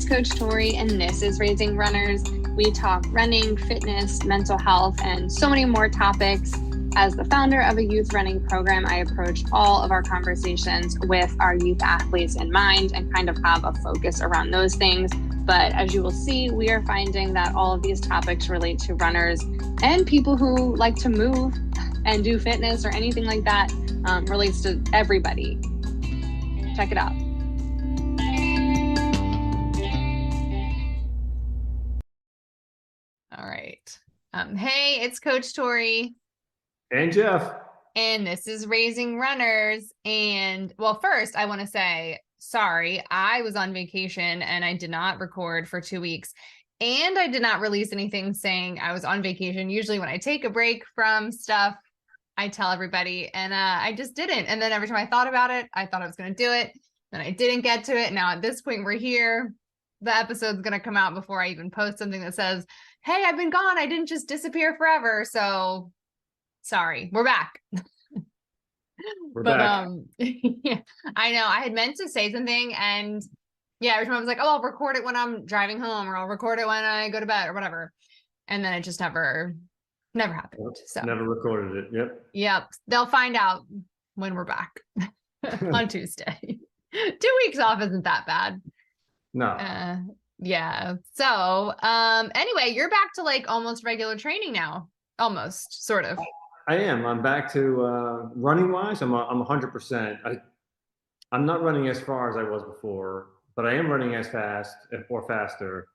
it's Coach Tori, and this is Raising Runners. We talk running, fitness, mental health, and so many more topics. As the founder of a youth running program, I approach all of our conversations with our youth athletes in mind and kind of have a focus around those things. But as you will see, we are finding that all of these topics relate to runners and people who like to move and do fitness or anything like that. Relates to everybody. Check it out. All right. Hey, it's Coach Tori. And Jeff. And this is Raising Runners. And well, first I want to say, sorry, I was on vacation and I did not record for 2 weeks. And I did not release anything saying I was on vacation. Usually when I take a break from stuff, I tell everybody, and I just didn't. And then every time I thought about it, I thought I was going to do it. Then I didn't get to it. Now at this point, we're here. The episode's going to come out before I even post something that says, hey, I've been gone. I didn't just disappear forever. So sorry, we're back. We're back. Yeah, I know I had meant to say something, and yeah, every time I was like, oh, I'll record it when I'm driving home, or I'll record it when I go to bed or whatever. And then it just never happened. So never recorded it. Yep. They'll find out when we're back on Tuesday. 2 weeks off isn't that bad. No. Yeah. So, anyway, you're back to like almost regular training now. Almost, sort of. I am. I'm back to running wise. I'm 100%. I'm not running as far as I was before, but I am running as fast or faster.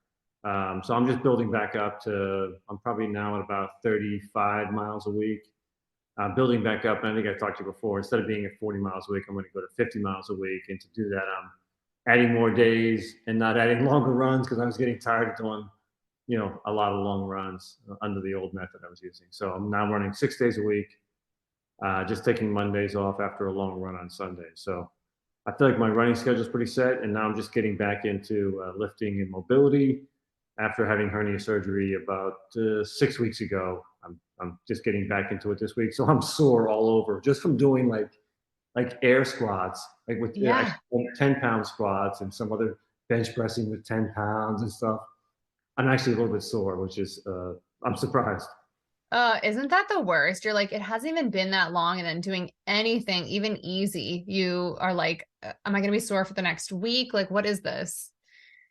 So I'm just building back up to, I'm probably now at about 35 miles a week. Building back up, and I think I talked to you before, instead of being at 40 miles a week, I'm going to go to 50 miles a week. And to do that, I'm adding more days and not adding longer runs because I was getting tired of doing, a lot of long runs under the old method I was using. So I'm now running 6 days a week, just taking Mondays off after a long run on Sunday. So I feel like my running schedule is pretty set, and now I'm just getting back into lifting and mobility. After having hernia surgery about 6 weeks ago, I'm just getting back into it this week. So I'm sore all over just from doing like air squats, like with 10-pound squats and some other bench pressing with 10 pounds and stuff. I'm actually a little bit sore, which is, I'm surprised. Isn't that the worst? You're like, it hasn't even been that long, and then doing anything, even easy, you are like, am I going to be sore for the next week? Like, what is this?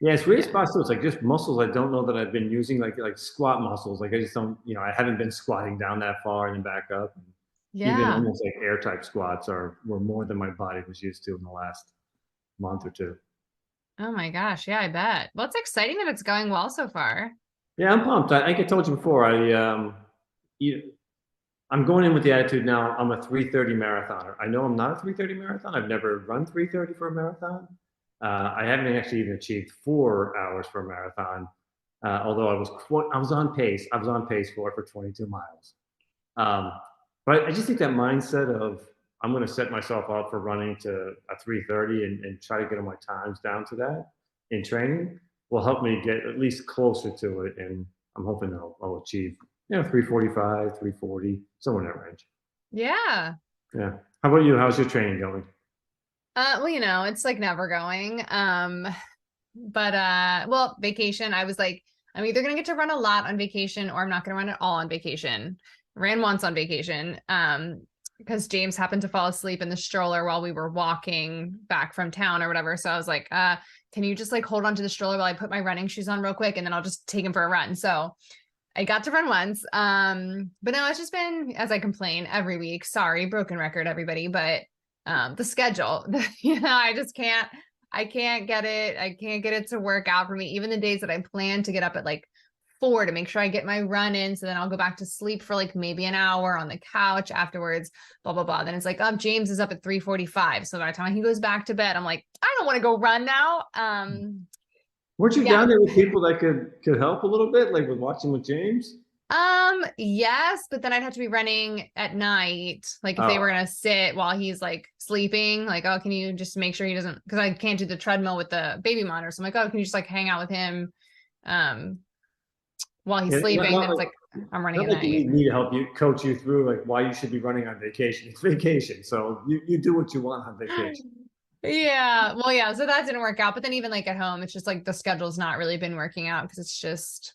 Yeah, it's weird spots too. It's like just muscles I don't know that I've been using, like squat muscles. Like I just don't, I haven't been squatting down that far and then back up. Yeah. Even almost like air type squats were more than my body was used to in the last month or two. Oh my gosh. Yeah, I bet. Well, it's exciting that it's going well so far. Yeah, I'm pumped. I think I told you before, I'm going in with the attitude now, I'm a 3:30 marathoner. I know I'm not a 3:30 marathon. I've never run 3:30 for a marathon. I haven't actually even achieved 4 hours for a marathon, although I was on pace. I was on pace for 22 miles. But I just think that mindset of I'm going to set myself up for running to a 3:30 and try to get my times down to that in training will help me get at least closer to it. And I'm hoping I'll achieve, 3:45, 3:40, somewhere in that range. Yeah. Yeah. How about you? How's your training going? Well, it's like never going. Well, vacation, I was like, I'm either going to get to run a lot on vacation or I'm not going to run at all on vacation. Ran once on vacation, because James happened to fall asleep in the stroller while we were walking back from town or whatever. So I was like, can you just like hold on to the stroller while I put my running shoes on real quick, and then I'll just take him for a run. So I got to run once. But no, it's just been, as I complain every week, sorry, broken record, everybody, but the schedule, I can't get it to work out for me. Even the days that I plan to get up at like 4 to make sure I get my run in. So then I'll go back to sleep for like maybe an hour on the couch afterwards, blah, blah, blah. Then it's like, oh, James is up at 3:45. So by the time he goes back to bed, I'm like, I don't want to go run now. Weren't you down there with people that could help a little bit, like with watching with James? Yes, but then I'd have to be running at night. Like if they were going to sit while he's like sleeping, like, oh, can you just make sure he doesn't, because I can't do the treadmill with the baby monitor. So I'm like, oh, can you just like hang out with him while he's sleeping? Then it's like, I'm running at night. You need me to help you, coach you through like why you should be running on vacation. It's vacation. So you do what you want on vacation. Yeah. Well, yeah. So that didn't work out. But then even like at home, it's just like the schedule's not really been working out because it's just,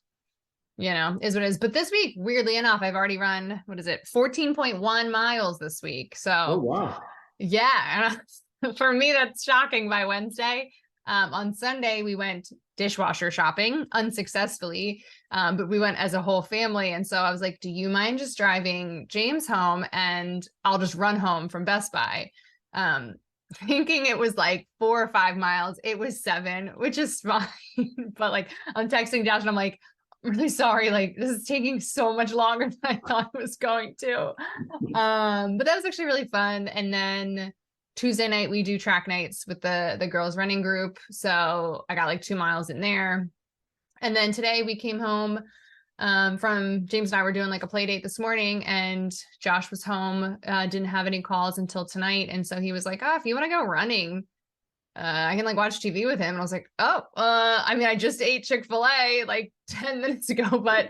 is what it is. But this week, weirdly enough, I've already run, what is it, 14.1 miles this week. Oh, So wow. yeah. And for me, that's shocking by Wednesday. On Sunday, we went dishwasher shopping unsuccessfully, but we went as a whole family. And so I was like, do you mind just driving James home and I'll just run home from Best Buy? Thinking it was like 4 or 5 miles. It was 7, which is fine. But like I'm texting Josh and I'm like, I'm really sorry. Like this is taking so much longer than I thought it was going to. But that was actually really fun. And then Tuesday night we do track nights with the girls running group. So I got like 2 miles in there. And then today we came home from James and I were doing like a play date this morning, and Josh was home, didn't have any calls until tonight. And so he was like, oh, if you want to go running, I can like watch TV with him. And I was like, oh, I mean, I just ate Chick-fil-A like 10 minutes ago, but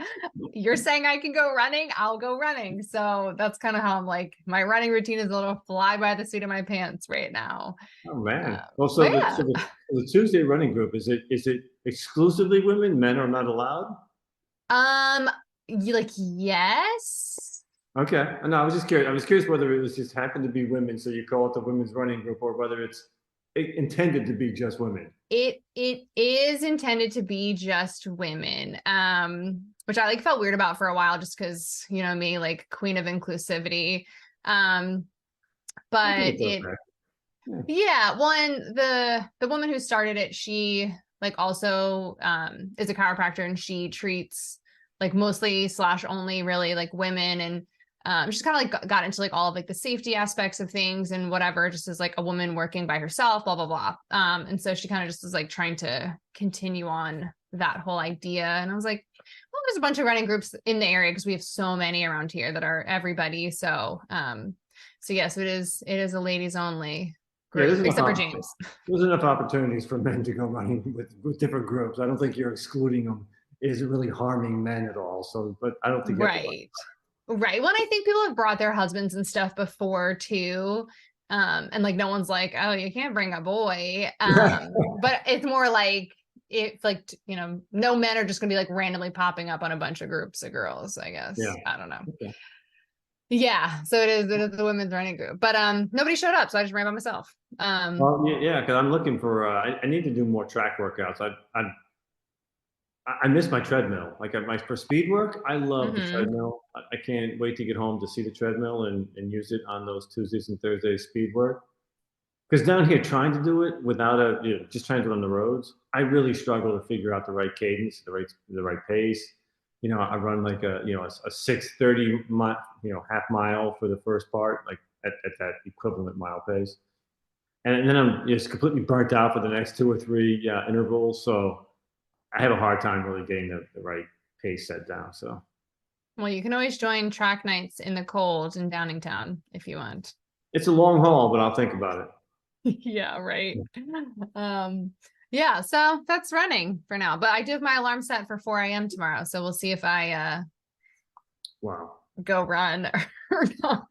you're saying I can go running, I'll go running. So that's kind of how I'm like, my running routine is a little fly by the seat of my pants right now. Oh man. Well, But yeah, the Tuesday running group, is it exclusively women? Men are not allowed? you like, yes. Okay. No, I was just curious. I was curious whether it was just happened to be women, so you call it the women's running group, or whether it's intended to be just women. It is intended to be just women, which I like felt weird about for a while, just because me, like queen of inclusivity. I think But it's it, okay. Yeah. yeah, one the woman who started it, she like also is a chiropractor, and she treats like mostly slash only really like women, and she's kind of like got into like all of like the safety aspects of things and whatever, just as like a woman working by herself, blah blah blah. And so she kind of just was like trying to continue on that whole idea. And I was like, well, there's a bunch of running groups in the area because we have so many around here that are everybody. So yes, it is a ladies only Yeah, group, except for James. there's enough opportunities for men to go running with different groups. I don't think you're excluding them is really harming men at all. So, but I don't think everybody. Right. Right. Well, and I think people have brought their husbands and stuff before too. And like no one's like, oh, you can't bring a boy. But it's more like it's like, no men are just gonna be like randomly popping up on a bunch of groups of girls, I guess. Yeah. I don't know. Okay. Yeah. So it is the women's running group. But nobody showed up, so I just ran by myself. Well, yeah, because I'm looking for. I need to do more track workouts. I miss my treadmill. Like for speed work, I love the Mhm. treadmill. I can't wait to get home to see the treadmill and use it on those Tuesdays and Thursdays speed work. Because down here, trying to do it without just trying to do it on the roads, I really struggle to figure out the right cadence, the right pace. I run like a 6:30 half mile for the first part, like at that equivalent mile pace, and then I'm just completely burnt out for the next 2 or 3 intervals. So I have a hard time really getting the right pace set down. So Well, you can always join track nights in the cold in Downingtown if you want. it's a long haul, but I'll think about it. Yeah, right. Um, yeah, so that's running for now. But I do have my alarm set for 4 a.m. tomorrow. So we'll see if I Wow. go run or not.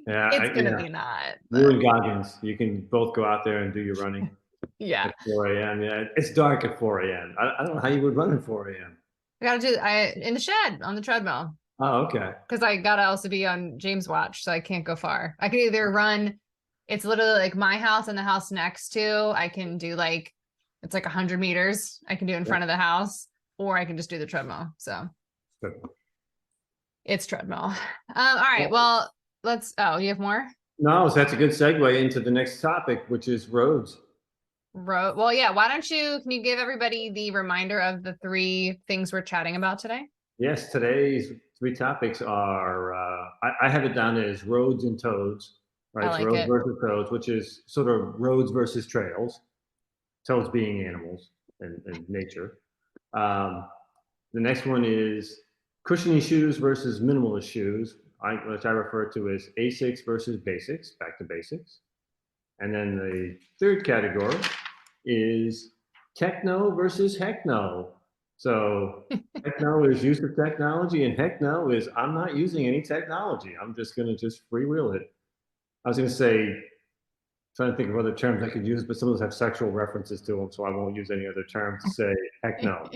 Yeah, It's gonna be not, you but and Goggins, you can both go out there and do your running yeah. at 4 a.m. Yeah, it's dark at 4 a.m. I don't know how you would run at 4 a.m. I gotta do I in the shed on the treadmill Oh, okay. because I gotta also be on James' watch, so I can't go far. I can either run, it's literally like my house and the house next to. I can do like it's like 100 meters. I can do in front of the house, or I can just do the treadmill. So Good. it's treadmill. All right. Well, you have more? No, so that's a good segue into the next topic, which is roads. Road. Well, yeah. Can you give everybody the reminder of the 3 things we're chatting about today? Yes, today's 3 topics are, I have it down as roads and toads, I right? So like roads it. versus toads, which is sort of roads versus trails, toads being animals and nature. Um, the next one is cushiony shoes versus minimalist shoes, which I refer to as ASICs versus basics, back to basics. And then the third category is techno versus heck no. So techno is use of technology, and heck no is I'm not using any technology. I'm just going to just freewheel it. I was going to say Trying to think of other terms I could use, but some of those have sexual references to them, so I won't use any other terms to say heck no.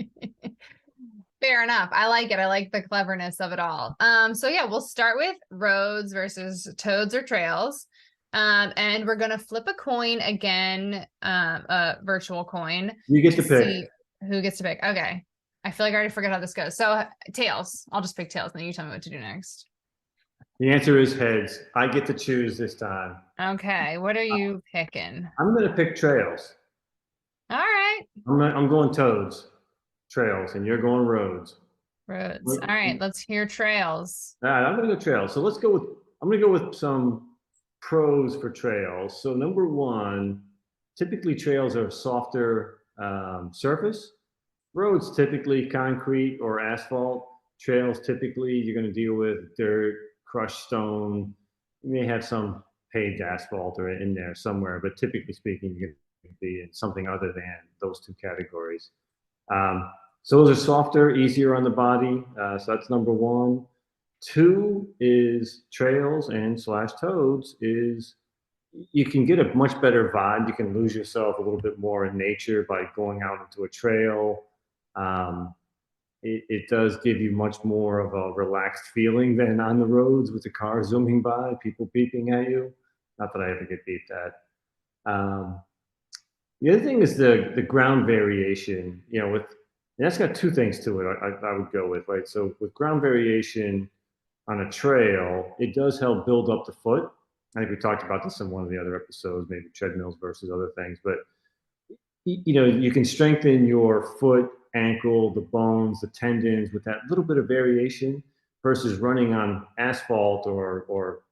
Fair enough. I like it. I like the cleverness of it all. So yeah, we'll start with roads versus toads or trails. And we're gonna flip a coin again, a virtual coin You get to to pick. see who gets to pick. Okay. I feel like I already forgot how this goes. So tails. I'll just pick tails, and then you tell me what to do next. The answer is heads. I get to choose this time. Okay, what are you picking? I'm going to pick trails. All right, I'm going toads, trails, and you're going roads. roads. All right, All let's hear trails. right, I'm going to go trails. So let's go with, I'm going to go with some pros for trails. So number one, typically trails are softer surface. Roads typically concrete or asphalt. Trails typically you're going to deal with dirt, crushed stone. You may have some paved asphalt or in there somewhere, but typically speaking, you're going to be in something other than those two categories. So those are softer, easier on the body. So that's number one. Two is trails and slash toads is you can get a much better vibe. You can lose yourself a little bit more in nature by going out into a trail. Um, it does give you much more of a relaxed feeling than on the roads with the car zooming by, people beeping at you. Not that I ever get beeped at. The other thing is the ground variation. You know, with and that's got two things to it. I would go with right. So with ground variation on a trail, it does help build up the foot. I think we talked about this in one of the other episodes, maybe treadmills versus other things. But you know, you can strengthen your foot, ankle, the bones, the tendons with that little bit of variation versus running on asphalt or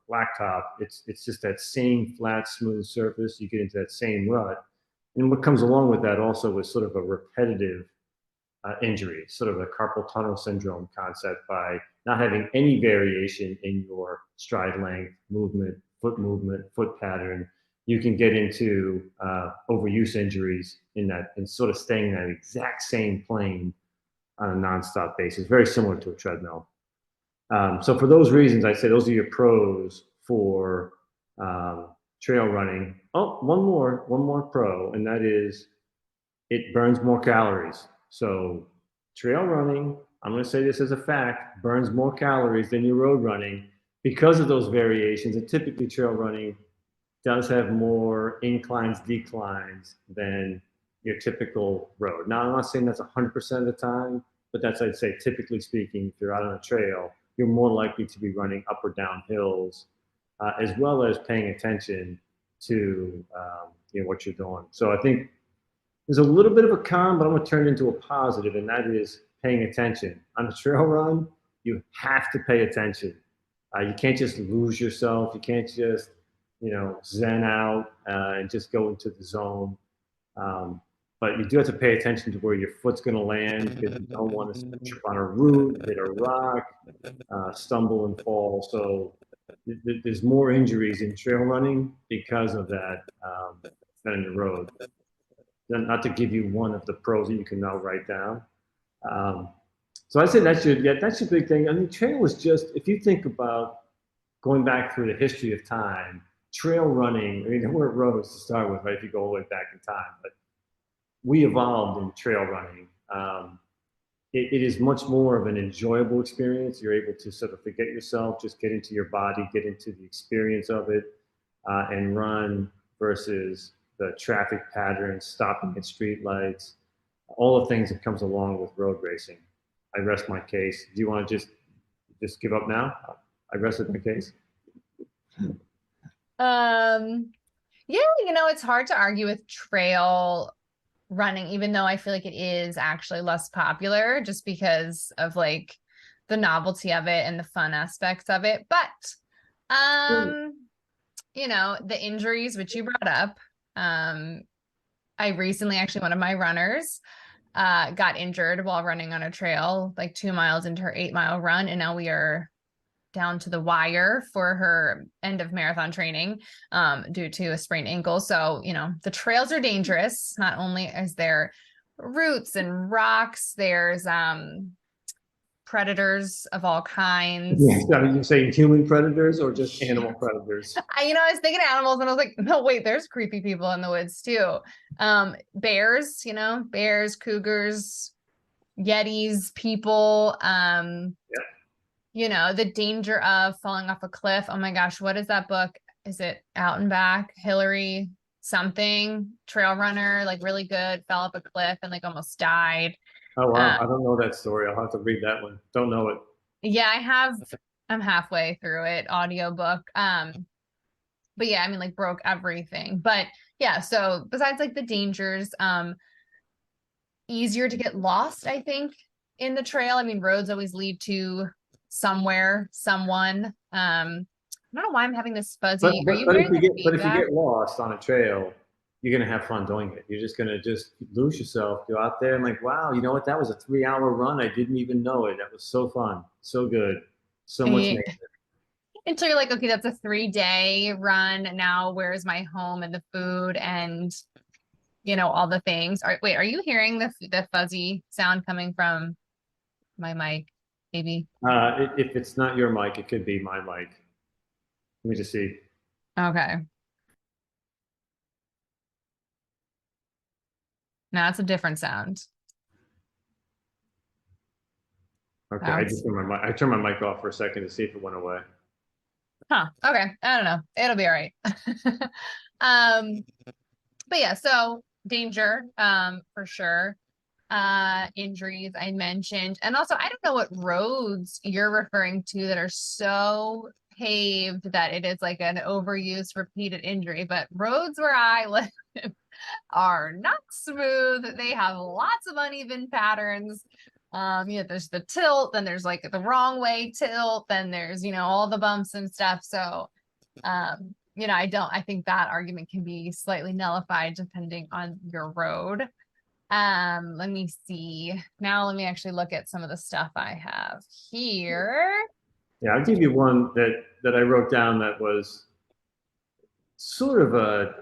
blacktop. It's just that same flat, smooth surface. You get into that same rut. And what comes along with that also is sort of a repetitive injury, sort of a carpal tunnel syndrome concept by not having any variation in your stride length, movement, foot pattern. You can get into overuse injuries in that and sort of staying in that exact same plane on a nonstop basis, very similar to a treadmill. So for those reasons, I say those are your pros for trail running. Oh, one more pro, and that is it burns more calories. So trail running, I'm going to say this as a fact, burns more calories than your road running because of those variations. And typically trail running does have more inclines, declines than your typical road. Now, I'm not saying that's 100% of the time, but that's, I'd say, typically speaking, if you're out on a trail, you're more likely to be running up or down hills, as well as paying attention to what you're doing. So I think there's a little bit of a con, but I'm going to turn it into a positive, and that is paying attention. On a trail run, you have to pay attention. You can't just lose yourself. You can't just, zen out and just go into the zone. But you do have to pay attention to where your foot's going to land because you don't want to trip on a root, hit a rock, stumble and fall. So there's more injuries in trail running because of that than in the road. Not to give you one of the pros that you can now write down. So I say that's your big thing. I mean, trail is just, if you think about going back through the history of time, trail running, I mean, there weren't roads to start with, right? If you go all the way back in time, but we evolved in trail running. It is much more of an enjoyable experience. You're able to sort of forget yourself, just get into your body, get into the experience of it, and run versus the traffic patterns, stopping at street lights, all the things that comes along with road racing. I rest my case. Do you want to just give up now? I rested my case. Yeah, it's hard to argue with trail running, even though I feel like it is actually less popular just because of like the novelty of it and the fun aspects of it. But the injuries which you brought up, I recently actually one of my runners got injured while running on a trail like 2 miles into her 8-mile run, and now we are down to the wire for her end of marathon training due to a sprained ankle. So, the trails are dangerous. Not only is there roots and rocks, there's predators of all kinds. Yeah, so you're saying human predators or just animal predators? I was thinking animals and I was like, no, wait, there's creepy people in the woods too. Bears, bears, cougars, yetis, people, the danger of falling off a cliff. Oh my gosh, what is that book? Is it Out and Back? Hillary something, trail runner, like really good, fell off a cliff and like almost died. Oh wow, I don't know that story. I'll have to read that one. Don't know it. Yeah, I'm halfway through it, audiobook. But yeah, I mean like broke everything. But yeah, so besides like the dangers, easier to get lost, I think, in the trail. I mean, roads always lead to somewhere, someone. I don't know why I'm having this fuzzy. Are you hearing the But if you feedback? get lost on a trail, you're gonna have fun doing it. You're just gonna just lose yourself. Go out there and like, wow, you know what? That was a 3 hour run. I didn't even know it. That was so fun, so good, so much Yeah. nature. Until you're like, okay, that's a 3-day run. Now where's my home and the food and all the things. Wait, are you hearing the fuzzy sound coming from my mic? Maybe. If it's not your mic, it could be my mic. Let me just see. Okay. No, it's a different sound. Okay, Sounds. I turned my mic off for a second to see if it went away. Huh. Okay. I don't know. It'll be all right. um, but yeah, so danger, for sure. Injuries I mentioned. And also I don't know what roads you're referring to that are so paved that it is like an overuse repeated injury, but roads where I live are not smooth. They have lots of uneven patterns. There's the tilt, then there's like the wrong way tilt, then there's, all the bumps and stuff. So, I think that argument can be slightly nullified depending on your road. Let me see. Now let me actually look at some of the stuff I have here. Yeah, I'll give you one that I wrote down that was sort of a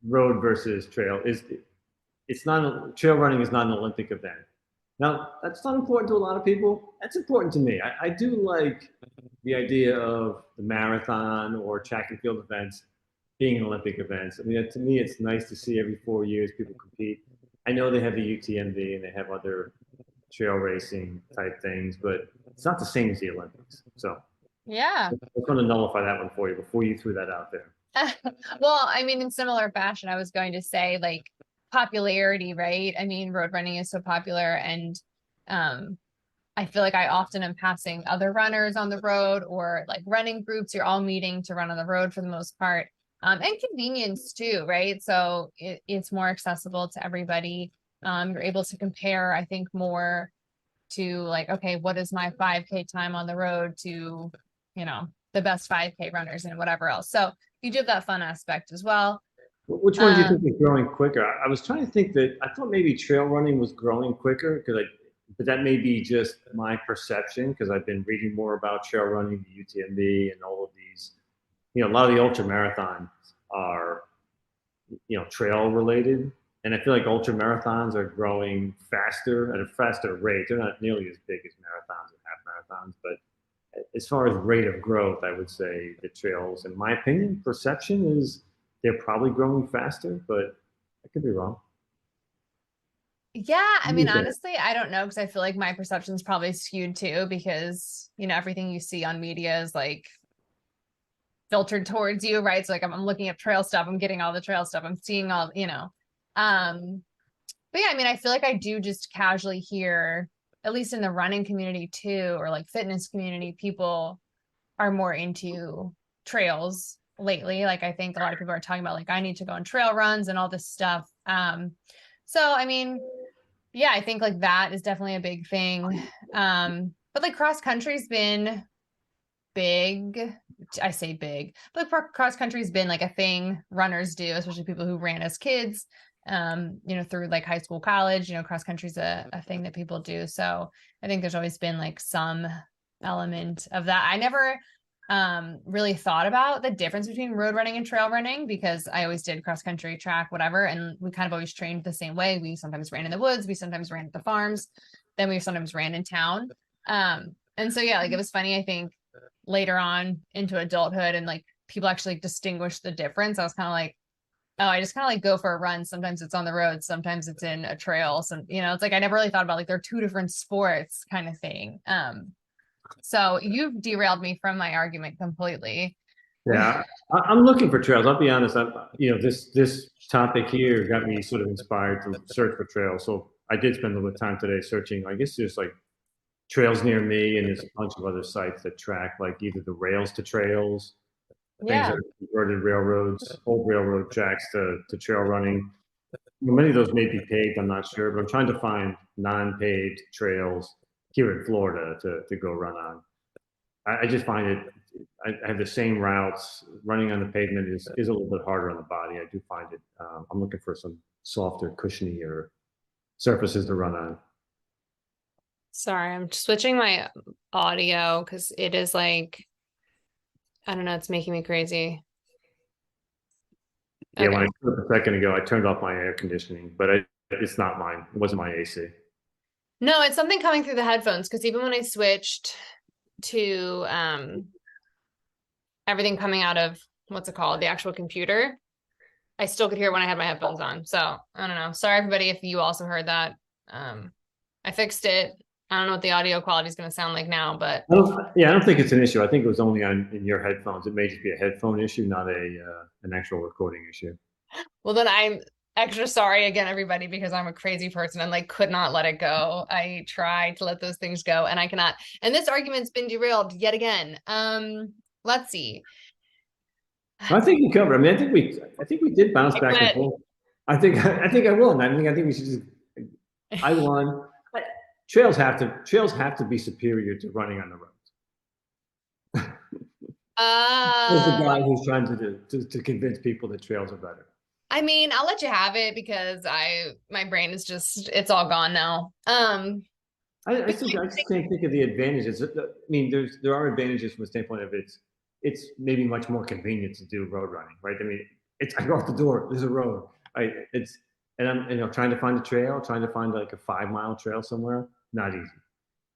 road versus trail. It's not trail running is not an Olympic event. Now that's not important to a lot of people. That's important to me. I do like the idea of the marathon or track and field events being Olympic events. I mean, to me, it's nice to see every 4 years people compete. I know they have the UTMB and they have other trail racing type things, but it's not the same as the Olympics. So Yeah. I was going to nullify that one for you before you threw that out there. Well, I mean, in similar fashion, I was going to say like popularity, right? I mean, road running is so popular and I feel like I often am passing other runners on the road or like running groups. You're all meeting to run on the road for the most part. And convenience too, right? So it's more accessible to everybody. You're able to compare, I think, more to like, okay, what is my 5K time on the road to, the best 5K runners and whatever else. So you do have that fun aspect as well. Which one do you think is growing quicker? I was trying to think that I thought maybe trail running was growing quicker but that may be just my perception because I've been reading more about trail running, the UTMB, and all of these. A lot of the ultra marathons are, trail related, and I feel like ultra marathons are growing faster at a faster rate. They're not nearly as big as marathons and half marathons, but as far as rate of growth, I would say the trails, in my opinion, perception is they're probably growing faster, but I could be wrong. Yeah, I What do mean, you think? honestly, I don't know because I feel like my perception is probably skewed too because, everything you see on media is like filtered towards you, right? So like I'm looking at trail stuff, I'm getting all the trail stuff, I'm seeing all. But yeah, I mean, I feel like I do just casually hear, at least in the running community too, or like fitness community, people are more into trails lately. Like I think a lot of people are talking about like I need to go on trail runs and all this stuff. So I mean, yeah, I think like that is definitely a big thing. But like cross country's been big. I say big, but cross country's been like a thing runners do, especially people who ran as kids, through like high school, college, cross country's a thing that people do. So I think there's always been like some element of that. I never really thought about the difference between road running and trail running because I always did cross country, track, whatever. And we kind of always trained the same way. We sometimes ran in the woods. We sometimes ran at the farms. Then we sometimes ran in town. And so, yeah, like it was funny, I think later on into adulthood and like people actually distinguish the difference. I was kind of like, oh, I just kind of like go for a run. Sometimes it's on the road, sometimes it's in a trail. Some, it's like I never really thought about like they're two different sports kind of thing. So you've derailed me from my argument completely. Yeah, I'm looking for trails. I'll be honest. This topic here got me sort of inspired to search for trails. So I did spend a little time today searching. I guess there's like trails near me, and there's a bunch of other sites that track like either the rails to trails, things that Yeah. are converted railroads, old railroad tracks to trail running. Many of those may be paved. I'm not sure, but I'm trying to find non-paved trails here in Florida to go run on. I just find it. I have the same routes. Running on the pavement is a little bit harder on the body. I do find it. I'm looking for some softer, cushionier surfaces to run on. Sorry, I'm switching my audio because it is like, I don't know, it's making me crazy. Yeah, when Okay. I took a second ago, I turned off my air conditioning, but it's not mine. It wasn't my AC. No, it's something coming through the headphones because even when I switched to everything coming out of what's it called, the actual computer, I still could hear when I had my headphones on. So I don't know. Sorry, everybody, if you also heard that. I fixed it. I don't know what the audio quality is going to sound like now, but I don't think it's an issue. I think it was only on in your headphones. It may just be a headphone issue, not an actual recording issue. well, then I'm extra sorry again, everybody, because I'm a crazy person and like could not let it go. I tried to let those things go and I cannot. And this argument's been derailed yet again. Let's see. I think you covered. I mean, I think we did bounce I back and quit. forth. I think I won. I think we should just. I won. Trails have to be superior to running on the road. There's the Uh, guy who's trying to convince people that trails are better. I mean, I'll let you have it because my brain is just it's all gone now. I just can't think of the advantages. I mean, there are advantages from the standpoint of it's maybe much more convenient to do road running, right? I mean, it's I go out the door, there's a road, right? It's and I'm trying to find a trail, trying to find like a 5 mile trail somewhere, not easy. Yeah.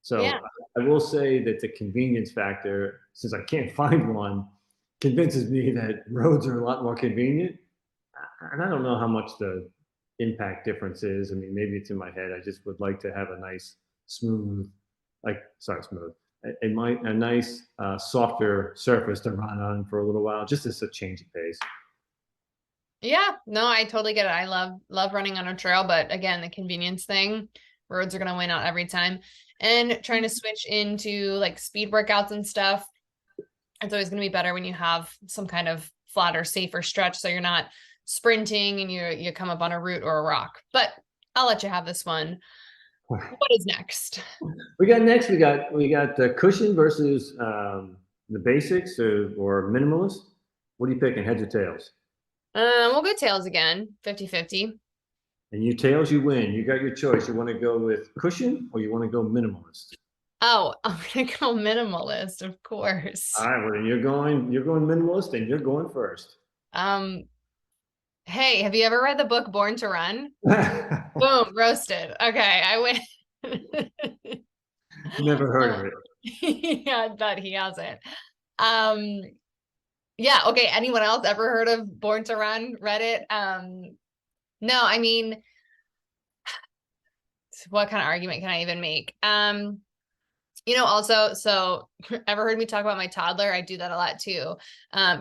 So I will say that the convenience factor, since I can't find one, convinces me that roads are a lot more convenient. And I don't know how much the impact difference is. I mean, maybe it's in my head. I just would like to have a nice, smooth, smooth, a nice, softer surface to run on for a little while, just as a change of pace. Yeah, no, I totally get it. I love running on a trail, but again, the convenience thing, roads are gonna win out every time. And trying to switch into like speed workouts and stuff, it's always gonna be better when you have some kind of flatter, safer stretch so you're not sprinting and you come up on a root or a rock. But I'll let you have this one. What is next? We got next. We got the cushion versus the basics or minimalist. What are you picking? Heads or tails? We'll go tails again, 50-50. And you tails, you win. You got your choice. You want to go with cushion or you want to go minimalist? Oh, I'm gonna go minimalist, of course. All right, well then you're going minimalist and you're going first. Um, hey, have you ever read the book Born to Run? Boom, roasted. Okay, I win. Never heard of it. Yeah, I bet he hasn't. Um, yeah, okay. Anyone else ever heard of Born to Run? Read it? No, I mean, what kind of argument can I even make? Also, so ever heard me talk about my toddler? I do that a lot too.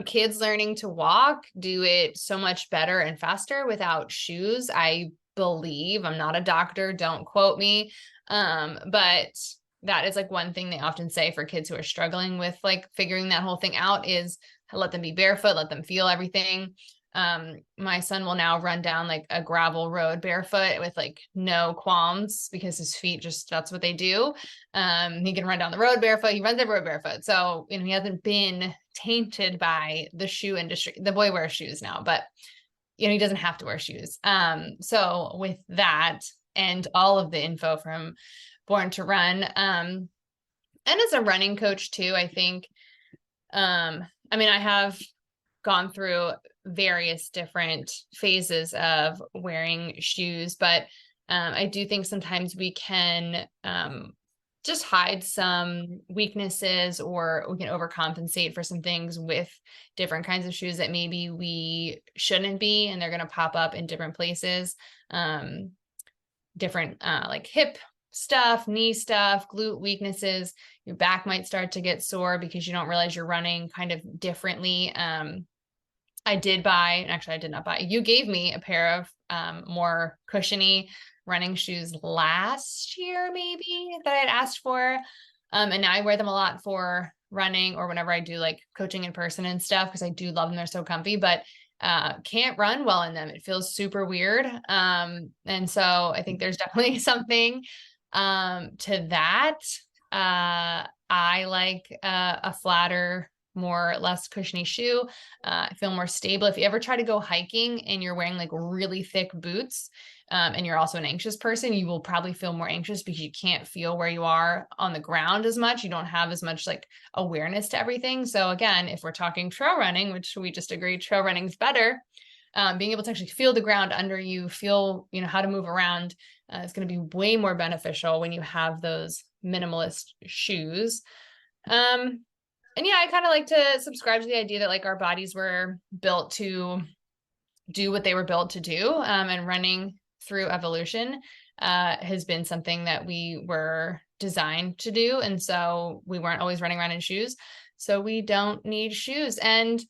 Kids learning to walk do it so much better and faster without shoes. I believe I'm not a doctor, don't quote me. But that is like one thing they often say for kids who are struggling with like figuring that whole thing out is let them be barefoot, let them feel everything. My son will now run down like a gravel road barefoot with like no qualms because his feet just that's what they do. He can run down the road barefoot. He runs everywhere barefoot. So, he hasn't been tainted by the shoe industry. The boy wears shoes now, but he doesn't have to wear shoes. So with that and all of the info from Born to Run, and as a running coach too, I think, I have gone through various different phases of wearing shoes, but I do think sometimes we can just hide some weaknesses, or we can overcompensate for some things with different kinds of shoes that maybe we shouldn't be, and they're going to pop up in different places. Um, Different like hip stuff, knee stuff, glute weaknesses. Your back might start to get sore because you don't realize you're running kind of differently. I did buy, actually, I did not buy. You gave me a pair of more cushiony running shoes last year, maybe, that I had asked for. And now I wear them a lot for running or whenever I do like coaching in person and stuff, because I do love them. They're so comfy, but can't run well in them. It feels super weird. And so I think there's definitely something to that. I like a flatter, more less cushiony shoe. I feel more stable. If you ever try to go hiking and you're wearing like really thick boots, and you're also an anxious person, you will probably feel more anxious because you can't feel where you are on the ground as much. You don't have as much like awareness to everything. So again, if we're talking trail running, which we just agreed trail running is better, being able to actually feel the ground under you, feel, how to move around, is going to be way more beneficial when you have those minimalist shoes. And yeah, I kind of like to subscribe to the idea that like our bodies were built to do what they were built to do. And running through evolution has been something that we were designed to do. And so we weren't always running around in shoes. So we don't need shoes. And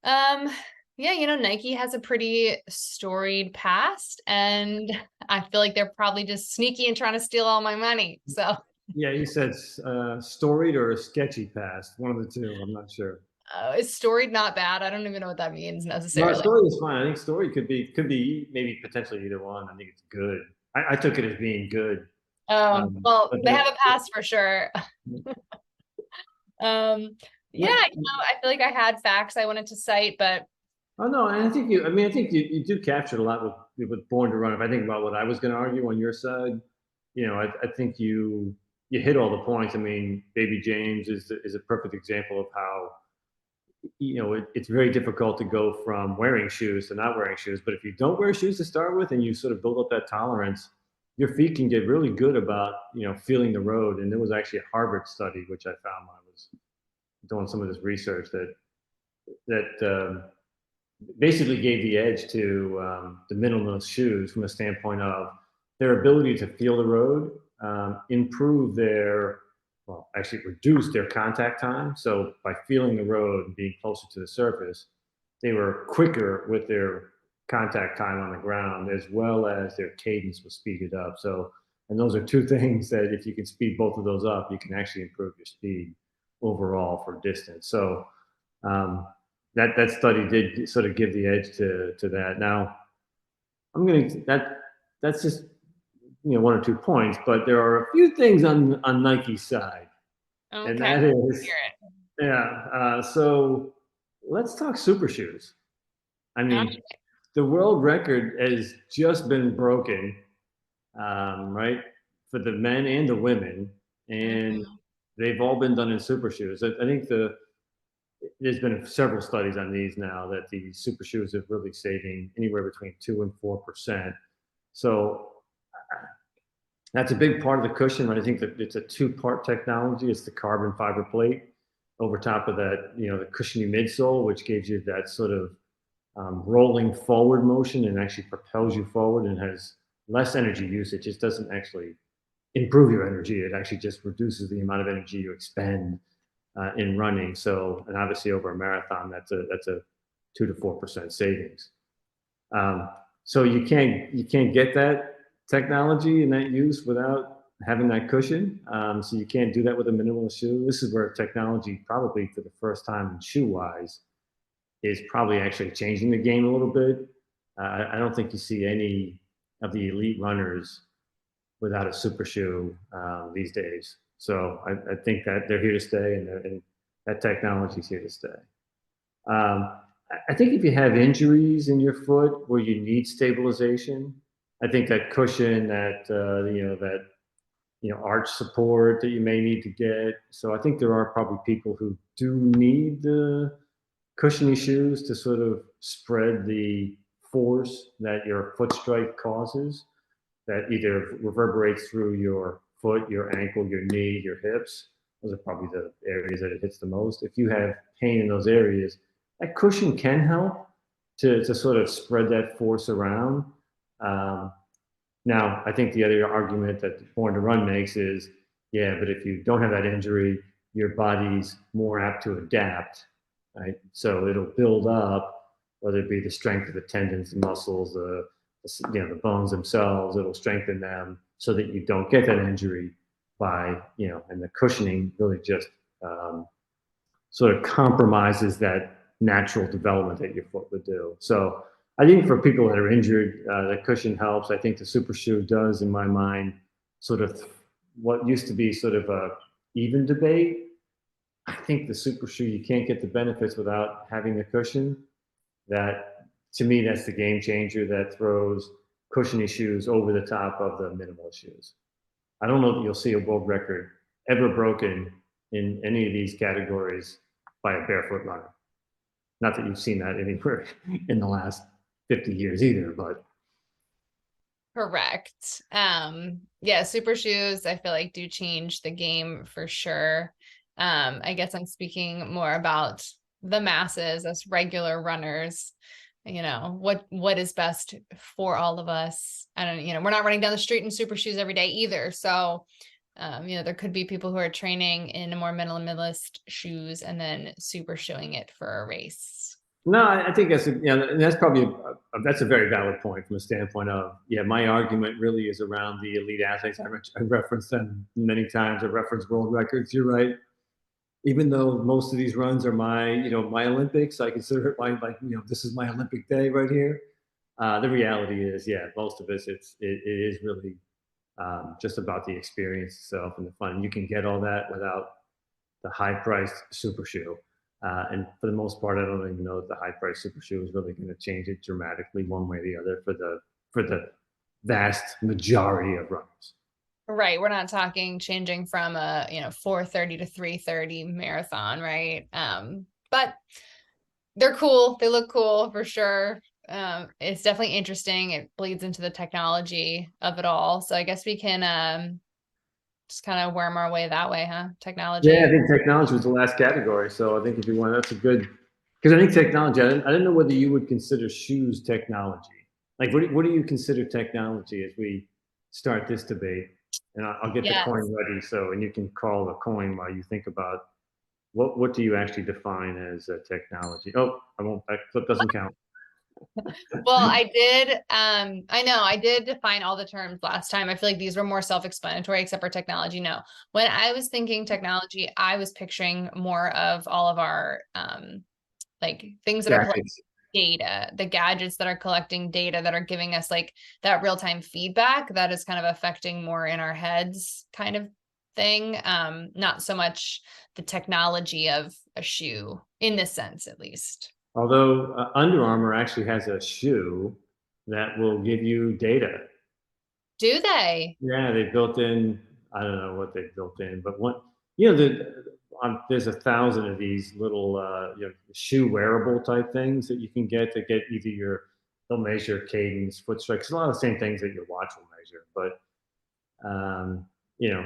yeah, Nike has a pretty storied past, and I feel like they're probably just sneaky and trying to steal all my money. So Yeah, you said storied or a sketchy past, one of the two. I'm not sure. is storied not bad? I don't even know what that means No, necessarily. story is fine. I think story could be maybe potentially either one. I think it's good. I took it as being good. Well, But they have a pass for sure. Um, yeah, what, I feel like I had facts I wanted to cite, but oh no, and I think you. I mean, I think you do capture a lot with Born to Run. If I think about what I was going to argue on your side, I think you hit all the points. I mean, Baby James is a perfect example of how it's very difficult to go from wearing shoes to not wearing shoes. But if you don't wear shoes to start with, and you sort of build up that tolerance, your feet can get really good about feeling the road. And there was actually a Harvard study which I found when I was doing some of this research that basically gave the edge to the minimalist shoes from a standpoint of their ability to feel the road, improve well, actually reduce their contact time. So by feeling the road and being closer to the surface, they were quicker with their contact time on the ground, as well as their cadence was speeded up. So, and those are two things that if you can speed both of those up, you can actually improve your speed overall for distance. So that study did sort of give the edge to that. Now, I'm going to that's just one or 2 points, but there are a few things on Nike's side, and okay, that is hear it. yeah. So let's talk super shoes. I Uh, mean, the world record has just been broken, right, for the men and the women, and mhm. they've all been done in super shoes. I think there's been several studies on these now that the super shoes are really saving anywhere between 2 and 4%. So that's a big part of the cushion. I think that it's a two-part technology. It's the carbon fiber plate over top of that, the cushiony midsole, which gives you that sort of rolling forward motion and actually propels you forward and has less energy usage. It doesn't actually improve your energy. It actually just reduces the amount of energy you expend in running. So, and obviously over a marathon, that's a 2 to 4% savings. So you can't get that technology and that use without having that cushion. So you can't do that with a minimalist shoe. This is where technology probably for the first time in shoe wise is probably actually changing the game a little bit. I don't think you see any of the elite runners without a super shoe these days. So I think that they're here to stay, and that technology is here to stay. I think if you have injuries in your foot where you need stabilization, I think that cushion, that arch support that you may need to get. So I think there are probably people who do need the cushiony shoes to sort of spread the force that your foot strike causes, that either reverberates through your foot, your ankle, your knee, your hips. Those are probably the areas that it hits the most. If you have pain in those areas, that cushion can help to sort of spread that force around. Um, Now, I think the other argument that Born to Run makes is, yeah, but if you don't have that injury, your body's more apt to adapt, right? So it'll build up, whether it be the strength of the tendons, the muscles, the bones themselves. It'll strengthen them so that you don't get that injury by, and the cushioning really just sort of compromises that natural development that your foot would do. So I think for people that are injured, the cushion helps. I think the super shoe does, in my mind, sort of what used to be sort of a even debate. I think the super shoe, you can't get the benefits without having the cushion. That, to me, that's the game changer that throws cushiony shoes over the top of the minimalist shoes. I don't know that you'll see a world record ever broken in any of these categories by a barefoot runner. Not that you've seen that anywhere in the last 50 years either, but Correct. Yeah, super shoes, I feel like do change the game for sure. I guess I'm speaking more about the masses as regular runners. What is best for all of us. I don't, we're not running down the street in super shoes every day either. So, there could be people who are training in more minimalist shoes and then super shoeing it for a race. no, I think that's probably that's a very valid point from a standpoint of, my argument really is around the elite athletes. I referenced them many times. I reference world records. You're right. Even though most of these runs are my Olympics, I consider it like this is my Olympic day right here. The reality is, most of us, it is really just about the experience itself and the fun. You can get all that without the high-priced super shoe. And for the most part, I don't even know that the high-priced super shoe is really going to change it dramatically one way or the other for the vast majority of runners. Right. We're not talking changing from a, 4:30 to 3:30 marathon, right? But they're cool. They look cool for sure. It's definitely interesting. It bleeds into the technology of it all. So I guess we can just kind of worm our way that way, huh? Technology. Yeah, I think technology was the last category. So I think if you want, that's a good, because I think technology, I didn't know whether you would consider shoes technology. Like, what do you consider technology as we start this debate? And I'll get the Yes. coin ready. And you can call the coin while you think about what do you actually define as technology? Oh, I won't, that clip doesn't count. Well, I did define all the terms last time. I feel like these were more self-explanatory, except for technology. No, when I was thinking technology, I was picturing more of all of our like things that are collecting data, the gadgets that are collecting data that are giving us like that real-time feedback that is kind of affecting more in our heads kind of thing. Not so much the technology of a shoe in this sense, at least. Although Under Armour actually has a shoe that will give you data. Do they? Yeah, they built in. I don't know what they built in, but there's 1,000 of these little shoe wearable type things that you can get to get either they'll measure cadence, foot strikes, a lot of the same things that your watch will measure, but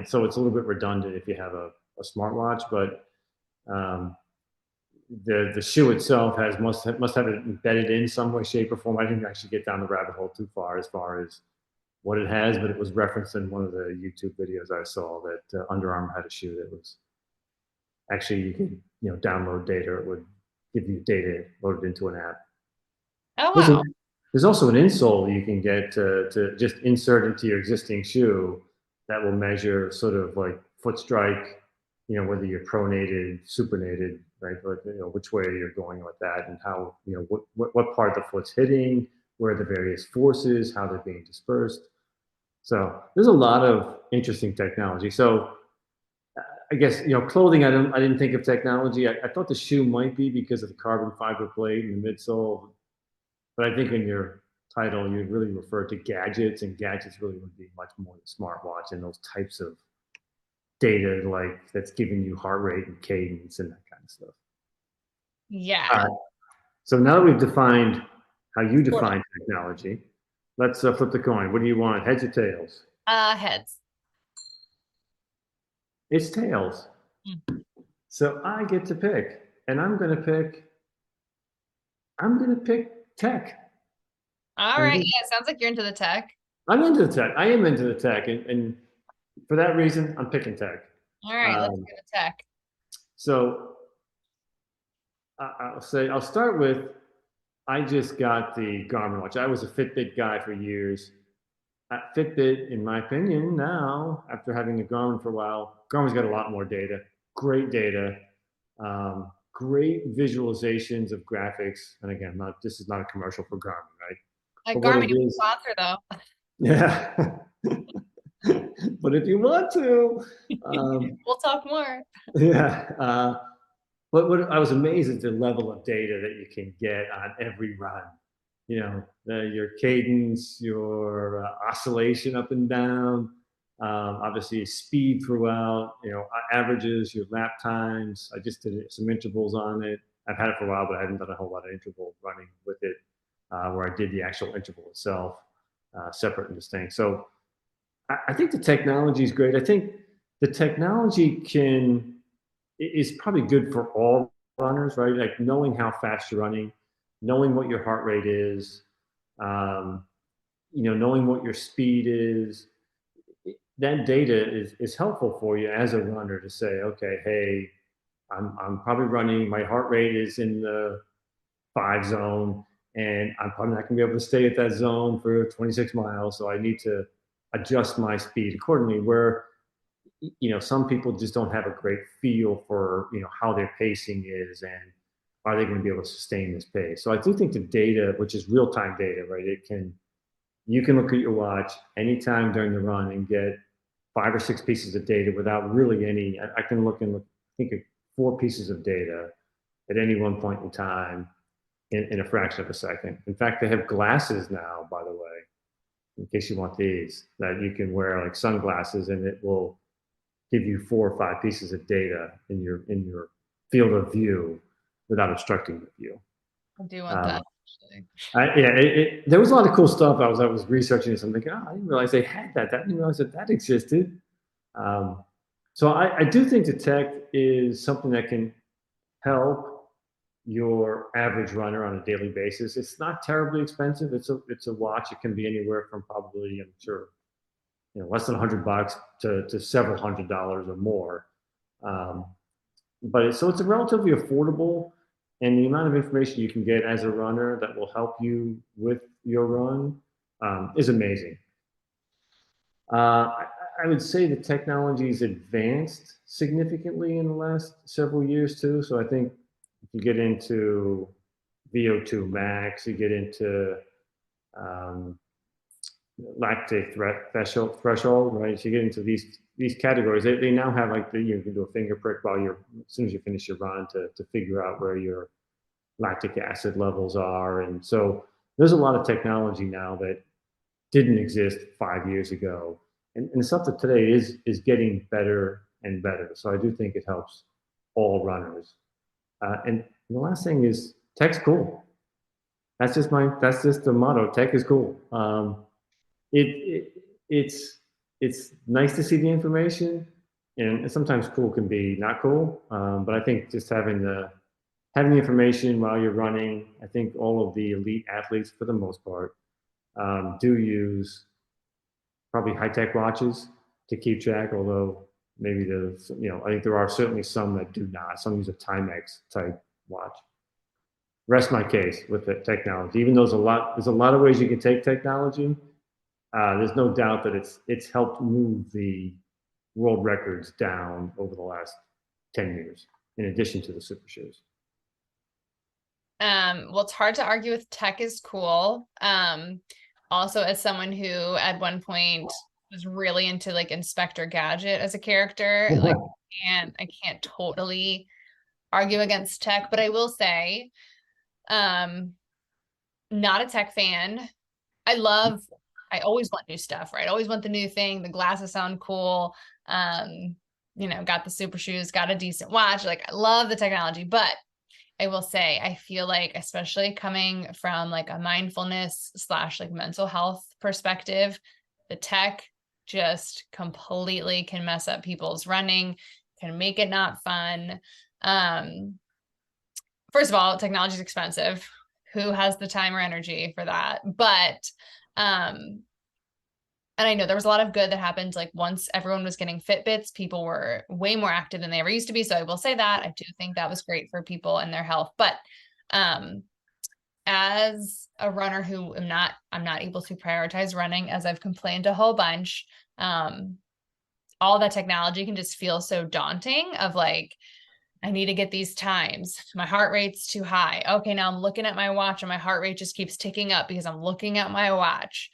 so it's a little bit redundant if you have a smartwatch, but the shoe itself must have it embedded in some way, shape, or form. I didn't actually get down the rabbit hole too far as what it has, but it was referenced in one of the YouTube videos I saw that Under Armour had a shoe that was actually you could download data. It would give you data loaded into an app. Oh, wow. There's also an insole you can get to just insert into your existing shoe that will measure sort of like foot strike, whether you're pronated, supinated, right? But, which way you're going with that and how, what part of the foot's hitting, where the various forces, how they're being dispersed. So there's a lot of interesting technology. So I guess, clothing, I didn't think of technology. I thought the shoe might be because of the carbon fiber plate and the midsole, but I think in your title, you'd really refer to gadgets, and gadgets really would be much more the smartwatch and those types of data like that's giving you heart rate and cadence and that kind of stuff. Yeah. So now that we've defined how you define technology, let's flip the coin. What do you want, heads or tails? Heads. It's tails. Hmm. So I get to pick, and I'm gonna pick tech. All And I right. think Yeah, sounds like you're into the tech. I'm into the tech. I am into the tech, and for that reason, I'm picking tech. All right, let's Um, go to tech. so I'll start with I just got the Garmin watch. I was a Fitbit guy for years. Fitbit, in my opinion, now after having a Garmin for a while, Garmin's got a lot more data, great visualizations of graphics. And again, not this is not a commercial for Garmin, right? But what Garmin, it you is, sponsor though. yeah. But if you want to, We'll talk more. yeah. What I was amazed at the level of data that you can get on every run. You know, your cadence, your oscillation up and down, obviously speed throughout, averages, your lap times. I just did some intervals on it. I've had it for a while, but I haven't done a whole lot of interval running with it, where I did the actual interval itself, separate and distinct. So I think the technology is great. I think the technology is probably good for all runners, right? Like knowing how fast you're running, knowing what your heart rate is, um, knowing what your speed is. That data is helpful for you as a runner to say, okay, hey, I'm probably running. My heart rate is in the 5 zone, and I'm probably not going to be able to stay at that zone for 26 miles. So I need to adjust my speed accordingly. Where some people just don't have a great feel for how their pacing is, and are they going to be able to sustain this pace. So I do think the data, which is real-time data, right, you can look at your watch anytime during the run and get 5 or 6 pieces of data without really any. I can look and think of 4 pieces of data at any one point in time in a fraction of a second. In fact, they have glasses now, by the way, in case you want these, that you can wear like sunglasses, and it will give you 4 or 5 pieces of data in your field of view without obstructing the view. I do want Um, that. Actually. there was a lot of cool stuff. I was researching this. I'm thinking, oh, I didn't realize they had that. I didn't realize that existed. Um, so I do think the tech is something that can help your average runner on a daily basis. It's not terribly expensive. It's a watch. It can be anywhere from probably, I'm sure, less than $100 to several $100s or more. Um, so it's a relatively affordable, and the amount of information you can get as a runner that will help you with your run is amazing. I would say the technology has advanced significantly in the last several years too. So I think if you get into VO2 max, you get into um, lactate threshold, right? So you get into these categories. They now have like you can do a finger prick while you're as soon as you finish your run to figure out where your lactic acid levels are, and so there's a lot of technology now that didn't exist 5 years ago, and stuff that today is getting better and better. So I do think it helps all runners. And the last thing is tech's cool. That's just the motto. Tech is cool. It's nice to see the information, and sometimes cool can be not cool. But I think just having the information while you're running, I think all of the elite athletes, for the most part, do use probably high tech watches to keep track. Although maybe I think there are certainly some that do not. Some use a Timex type watch. Rest my case with the technology. Even though there's a lot of ways you can take technology. There's no doubt that it's helped move the world records down over the last 10 years, in addition to the super shoes. Well, it's hard to argue with tech is cool. Also as someone who at one point was really into like Inspector Gadget as a character, like I can't totally argue against tech, but I will say, um, not a tech fan. I always want new stuff, right? I always want the new thing. The glasses sound cool. Got the super shoes, got a decent watch. Like I love the technology, but I will say, I feel like, especially coming from like a mindfulness / like mental health perspective, the tech just completely can mess up people's running, can make it not fun. First of all, technology is expensive. Who has the time or energy for that? But and I know there was a lot of good that happened. Like once everyone was getting Fitbits, people were way more active than they ever used to be. So I will say that I do think that was great for people and their health. But as a runner who I'm not able to prioritize running, as I've complained a whole bunch. All that technology can just feel so daunting of like, I need to get these times. My heart rate's too high. Okay, now I'm looking at my watch and my heart rate just keeps ticking up because I'm looking at my watch.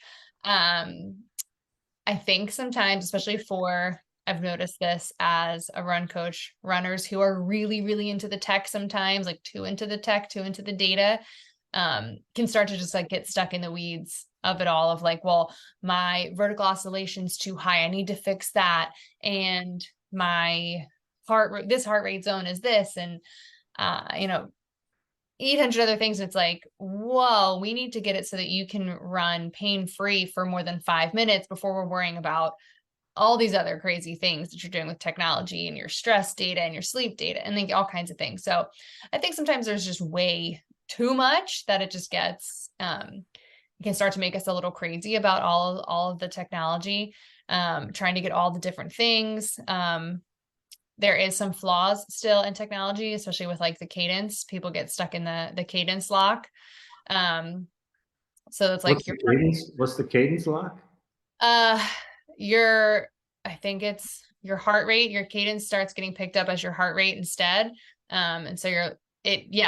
I think sometimes, especially I've noticed this as a run coach, runners who are really, really into the tech sometimes, like too into the tech, too into the data, can start to just like get stuck in the weeds of it all of like, well, my vertical oscillation's too high. I need to fix that. And my this heart rate zone is this. And, 800 other things. It's like, whoa, we need to get it so that you can run pain-free for more than 5 minutes before we're worrying about all these other crazy things that you're doing with technology and your stress data and your sleep data and then all kinds of things. So I think sometimes there's just way too much that it just gets, it can start to make us a little crazy about all of the technology, trying to get all the different things. There is some flaws still in technology, especially with like the cadence. People get stuck in the cadence lock. So it's like What's the cadence lock? uh your I think it's your heart rate, your cadence starts getting picked up as your heart rate instead. And so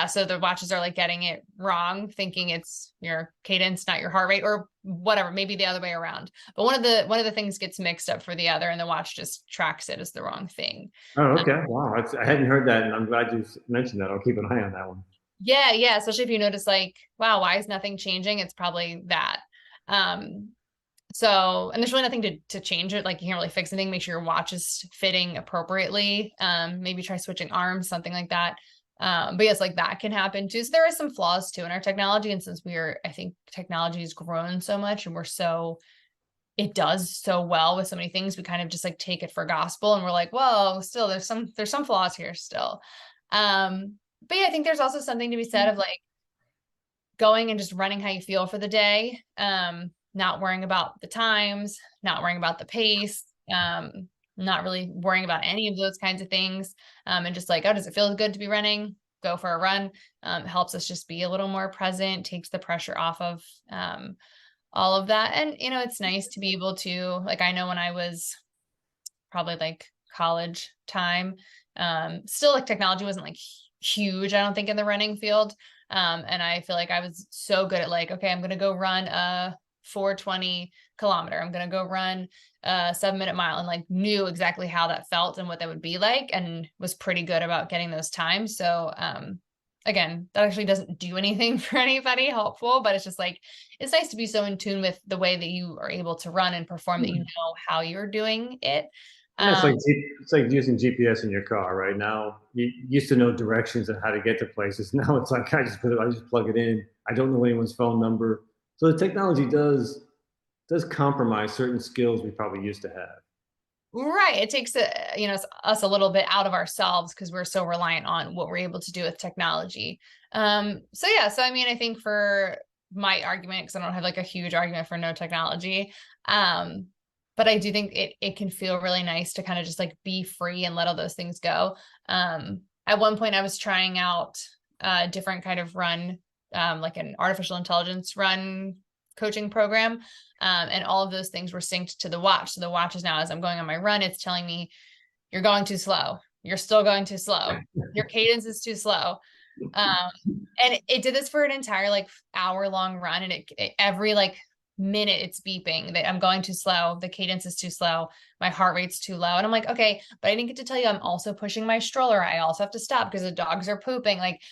so the watches are like getting it wrong, thinking it's your cadence, not your heart rate, or whatever, maybe the other way around. But one of the things gets mixed up for the other, and the watch just tracks it as the wrong thing. Oh, okay. Wow. I hadn't heard that, and I'm glad you mentioned that. I'll keep an eye on that one. Yeah, especially if you notice like, wow, why is nothing changing? It's probably that. So, and there's really nothing to change it. Like you can't really fix anything. Make sure your watch is fitting appropriately. Maybe try switching arms, something like that. But yes, like that can happen too. So there are some flaws too in our technology. And since I think technology has grown so much and it does so well with so many things, we kind of just like take it for gospel and we're like, whoa, still there's some flaws here still. But yeah, I think there's also something to be said of like going and just running how you feel for the day. Not worrying about the times, not worrying about the pace, not really worrying about any of those kinds of things. And just like, oh, does it feel good to be running? Go for a run. Helps us just be a little more present, takes the pressure off of all of that. And, it's nice to be able to, like, I know when I was probably like college time, still like technology wasn't like huge, I don't think, in the running field. And I feel like I was so good at like, okay, I'm going to go run a 420 kilometer. I'm going to go run a 7-minute mile, and like knew exactly how that felt and what that would be like, and was pretty good about getting those times. So, again, that actually doesn't do anything for anybody helpful, but it's just like, it's nice to be so in tune with the way that you are able to run and perform that you know how you're doing it. Yeah, it's like using GPS in your car right now. You used to know directions and how to get to places. Now it's like I just plug it in. I don't know anyone's phone number. So the technology does compromise certain skills we probably used to have. Right. It takes us a little bit out of ourselves because we're so reliant on what we're able to do with technology. So I mean, I think for my argument, because I don't have like a huge argument for no technology, but I do think it can feel really nice to kind of just like be free and let all those things go. At one point I was trying out a different kind of run, like an artificial intelligence run coaching program. And all of those things were synced to the watch. So the watch is now, as I'm going on my run, it's telling me you're going too slow. You're still going too slow. Your cadence is too slow. And it did this for an entire like hour-long run. And every like minute it's beeping that I'm going too slow. The cadence is too slow. My heart rate's too low. And I'm like, okay, but I didn't get to tell you, I'm also pushing my stroller. I also have to stop because the dogs are pooping. Like,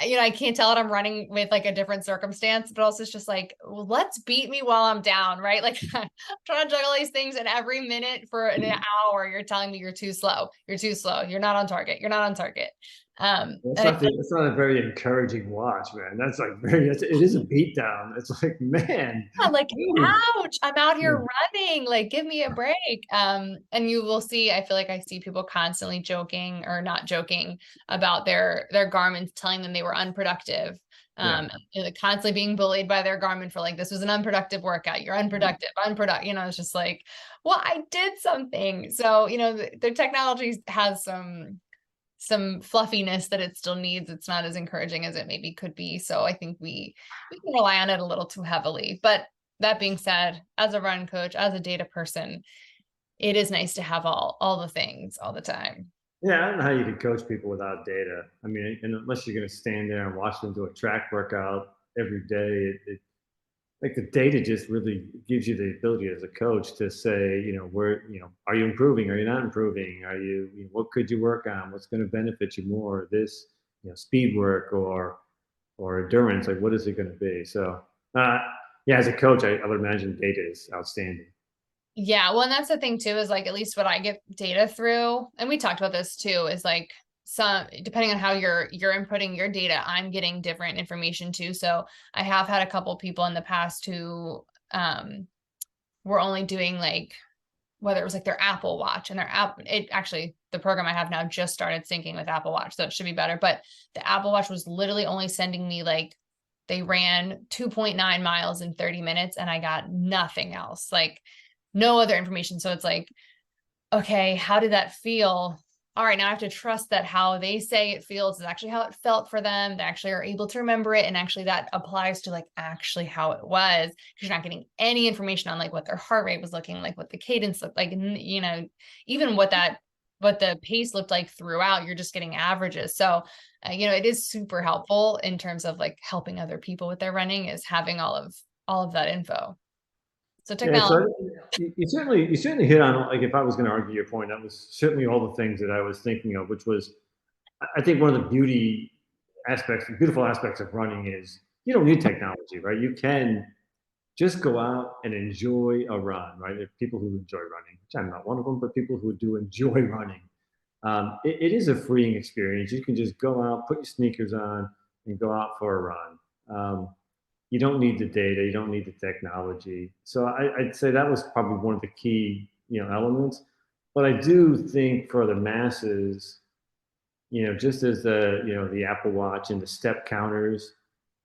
I can't tell that I'm running with like a different circumstance, but also it's just like, well, let's beat me while I'm down, right? Like I'm trying to juggle these things, and every minute for an hour, you're telling me you're too slow. You're too slow. You're not on target. You're not on target. That's And I not that's not a very encouraging watch, man. That's like it is a beatdown. It's like, man, I'm like, dude. ouch, I'm out Yeah. here running. Like, give me a break. And you will see, I feel like I see people constantly joking or not joking about their Garmin's telling them they were unproductive. Yeah. Constantly being bullied by their Garmin for like, this was an unproductive workout. You're unproductive. It's just like, well, I did something. So, the technology has some fluffiness that it still needs. It's not as encouraging as it maybe could be. So I think we can rely on it a little too heavily. But that being said, as a run coach, as a data person, it is nice to have all the things all the time. Yeah, I don't know how you could coach people without data. I mean, and unless you're going to stand there and watch them do a track workout every day, like the data just really gives you the ability as a coach to say, are you improving? Are you not improving? What could you work on? What's going to benefit you more? This, speed work or endurance, like what is it going to be? So, yeah, as a coach, I would imagine data is outstanding. Yeah, well, and that's the thing too, is like at least what I get data through, and we talked about this too, is like some depending on how you're inputting your data, I'm getting different information too. So I have had a couple people in the past who were only doing like whether it was like their Apple Watch and it actually the program I have now just started syncing with Apple Watch, so it should be better. But the Apple Watch was literally only sending me like they ran 2.9 miles in 30 minutes and I got nothing else, like no other information. So it's like, okay, how did that feel? All right, now I have to trust that how they say it feels is actually how it felt for them. They actually are able to remember it. And actually that applies to like actually how it was, because you're not getting any information on like what their heart rate was looking like, what the cadence looked like, even what the pace looked like throughout. You're just getting averages. So, it is super helpful in terms of like helping other people with their running, is having all of that info. So Yeah, technology. so you certainly hit on, like, if I was going to argue your point, that was certainly all the things that I was thinking of, which was I think one of the beautiful aspects of running is you don't need technology, right? You can just go out and enjoy a run, right? If people who enjoy running, which I'm not one of them, but people who do enjoy running, it is a freeing experience. You can just go out, put your sneakers on, and go out for a run. You don't need the data, you don't need the technology. So I'd say that was probably one of the key, elements. But I do think for the masses, just as the Apple Watch and the step counters,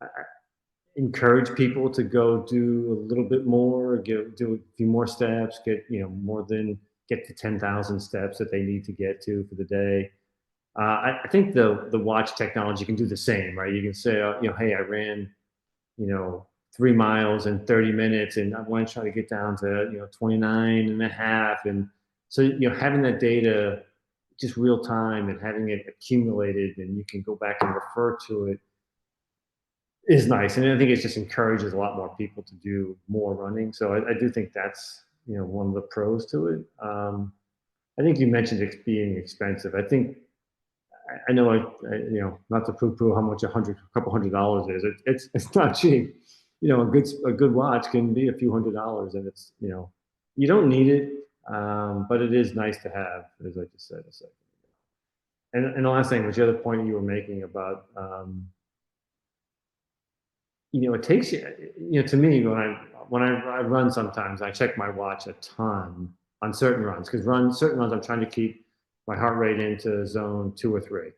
I encourage people to go do a little bit more, do a few more steps, get to 10,000 steps that they need to get to for the day. I think the watch technology can do the same, right? You can say, hey, I ran, 3 miles in 30 minutes, and I want to try to get down to, 29 and a half. And so, having that data just real time and having it accumulated and you can go back and refer to it is nice. And I think it just encourages a lot more people to do more running. So I do think that's, one of the pros to it. I think you mentioned it being expensive. I think I know, not to poo-poo how much a couple $100 is. It's not cheap. A good watch can be a few $100s, and it's you don't need it, but it is nice to have, as I just said a second ago. And the last thing was the other point you were making about, it takes you, to me when I run, sometimes I check my watch a ton on certain runs, because certain runs I'm trying to keep my heart rate into zone 2 or 3.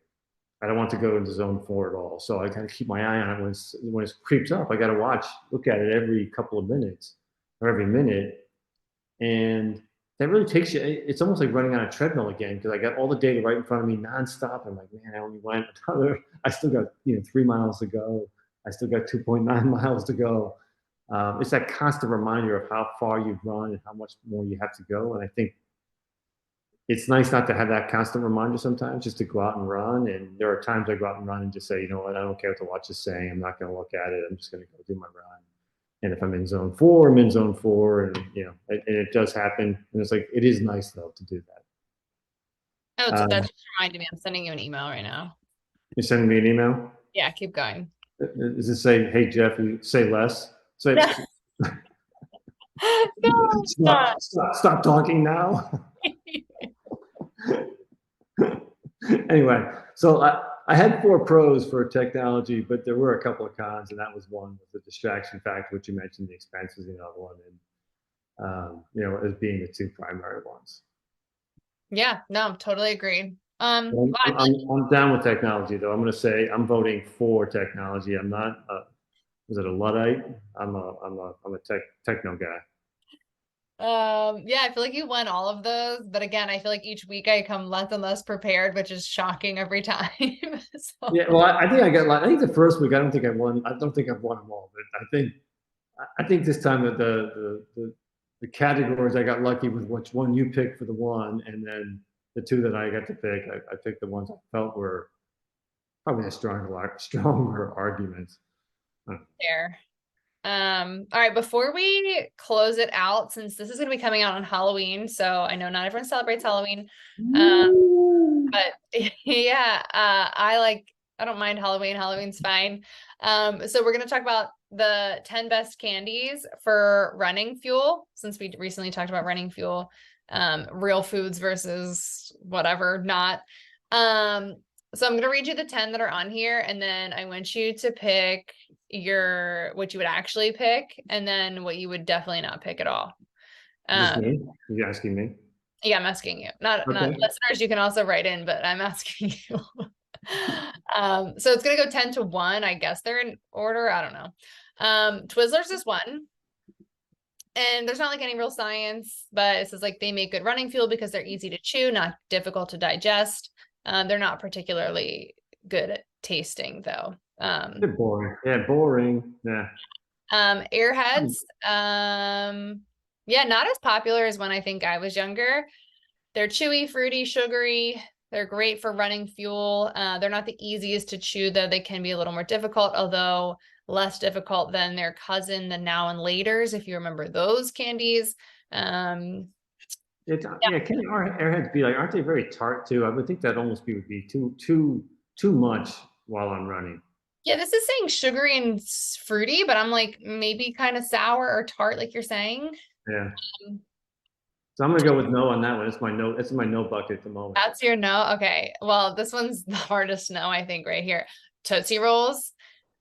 I don't want to go into zone 4 at all. So I kind of keep my eye on it when it creeps up. I got to look at it every couple of minutes or every minute. And that really takes you, it's almost like running on a treadmill again, because I got all the data right in front of me nonstop. I'm like, man, I still got, 3 miles to go. I still got 2.9 miles to go. It's that constant reminder of how far you've run and how much more you have to go. And I think it's nice not to have that constant reminder sometimes, just to go out and run. And there are times I go out and run and just say, you know what, I don't care what the watch is saying. I'm not going to look at it. I'm just going to go do my run. And if I'm in zone 4, I'm in zone 4. And, and it does happen. And it's like, it is nice though to do Oh, that. that just reminded me. I'm sending you an email right now. You're sending me an email? Yeah, keep going. Does it say, hey, Jeff, you say less? Say, No, it's not. stop talking now. Anyway, so I had four pros for technology, but there were a couple of cons, and that was one was the distraction factor, which you mentioned, the expenses, another one, and as being the two primary ones. Yeah, no, totally agreed. I'm, Well, I feel like I'm down with technology, though. I'm going to say I'm voting for technology. I'm not. Was it a luddite? I'm a techno guy. Yeah, I feel like you won all of those, but again, I feel like each week I come less and less prepared, which is shocking every time. So Yeah, well, I think I got. I think the first week, I don't think I won. I don't think I've won them all, but I think this time that the categories I got lucky with which one you picked for the one, and then the two that I got to pick. I picked the ones I felt were probably the stronger arguments. fair. All right, before we close it out, since this is going to be coming out on Halloween, so I know not everyone celebrates Halloween. But yeah, I don't mind Halloween. Halloween's fine. So we're gonna talk about the 10 best candies for running fuel, since we recently talked about running fuel, real foods versus whatever not. So I'm gonna read you the 10 that are on here, and then I want you to pick what you would actually pick, and then what you would definitely not pick at all. Just Um, me? You asking me? yeah, I'm asking you. Not Okay. listeners, you can also write in, but I'm asking you. So it's gonna go 10 to 1. I guess they're in order. I don't know. Twizzlers is one. And there's not like any real science, but it says like they make good running fuel because they're easy to chew, not difficult to digest. They're not particularly good at tasting though. They're boring. Yeah, boring. Yeah. Airheads, yeah, not as popular as when I think I was younger. They're chewy, fruity, sugary. They're great for running fuel. They're not the easiest to chew, though they can be a little more difficult, although less difficult than their cousin, the Now and Laters, if you remember those candies. Yeah, Yeah. Can airheads be like? Aren't they very tart too? I would think that almost would be too much while I'm running. yeah, this is saying sugary and fruity, but I'm like maybe kind of sour or tart, like you're saying. Yeah. Um, So I'm gonna go with no on that one. It's my no. It's my no bucket at the moment. That's your no. Okay. Well, this one's the hardest no, I think, right here. Tootsie Rolls.